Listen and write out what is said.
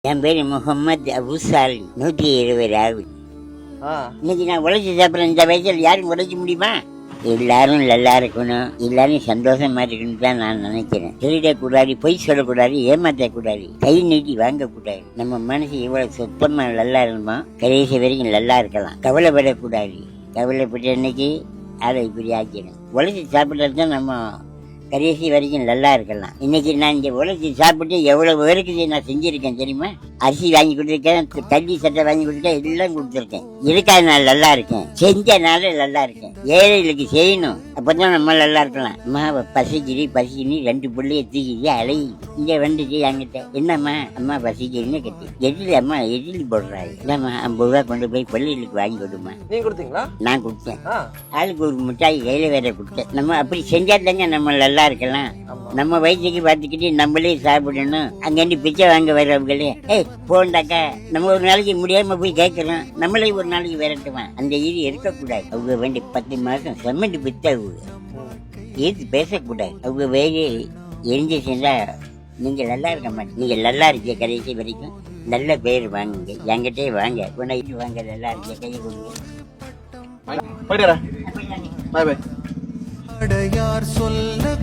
என் பேரு முகமது அபுசாலி. 170 ஆகுது. இன்னைக்கு நான் உழைச்சி சாப்பிட்றேன். இந்த வயசில் யாரும் உழைக்க முடியுமா? எல்லாரும் நல்லா இருக்கணும், எல்லாரும் சந்தோஷமா இருக்கணும் தான் நான் நினைக்கிறேன். திருடக்கூடாது, பொய் சொல்லக்கூடாது, ஏமாற்றக்கூடாது, கை நீட்டி வாங்கக்கூடாது. நம்ம மனசு எவ்வளவு சொப்பமா நல்லா இருக்கணுமோ கடைசி வரைக்கும் நல்லா இருக்கலாம். கவலைப்படக்கூடாது. கவலைப்பட்ட அன்னைக்கு அதை இப்படி ஆக்கிடும். உழைச்சி சாப்பிட்றது தான் நம்ம கடைசி வரைக்கும் நல்லா இருக்கலாம். இன்னைக்கு நான் இங்கே உழைச்சி சாப்பிட்டு எவ்வளவு பேருக்கு நான் செஞ்சிருக்கேன் தெரியுமா? அரிசி வாங்கி கொடுத்துருக்கேன், கல்வி சட்டை வாங்கி கொடுத்துருக்கேன், எல்லாம் கொடுத்துருக்கேன். இதுக்காக நான் நல்லா இருக்கேன், செஞ்சனால நல்லா இருக்கேன். ஏழைகளுக்கு செய்யணும், அப்பதான் நம்ம நல்லா இருக்கலாம். அம்மா பசிக்கிரி 2 பிள்ளைய தூக்கிட்டு அழகி இங்க வந்துச்சு என்கிட்ட. என்னம்மா அம்மா பசிக்கிறீன்னு கட்டி எதில் அம்மா எதில் போடுறாரு. இல்லம்மா 50 ரூபா கொண்டு போய் பிள்ளைகளுக்கு வாங்கி கொடுமா. நீங்க கொடுத்தீங்களா? நான் கொடுத்தேன். ஆளுக்கு ஒரு மிட்டாய் கையில வேற கொடுத்தேன். நம்ம அப்படி செஞ்சாதாங்க நம்ம நல்லா இருக்கலாம். நம்ம வயிற்றுக்கு பார்த்துக்கிட்டு நம்மளே சாப்பிடணும். அங்கிருந்து பிச்சை வாங்க வர்றவங்களே போண்டாக்கா நம்ம ஒரு நாளைக்கு முடியாம போய் கேட்கறோம், நம்மளே ஒரு நாளைக்கு விரட்டுவான். அந்த இது இருக்கக்கூடாது. அவங்க வேண்டி 10 மாசம் செம்மண்டு பித்தவங்க ஏது பேசக்கூடாது. அவங்க வேறு எரிஞ்சு செஞ்சா நீங்க நல்லா இருக்க மாட்டீங்க. நீங்க நல்லா இருக்க கடைசி வரைக்கும் நல்ல பேர் வாங்குங்க. என்கிட்டே வாங்க, உனக்கு வாங்க, நல்லா இருக்க கையை கொடுங்க. போயிட்டு வரேன். Bye bye. சொல்ல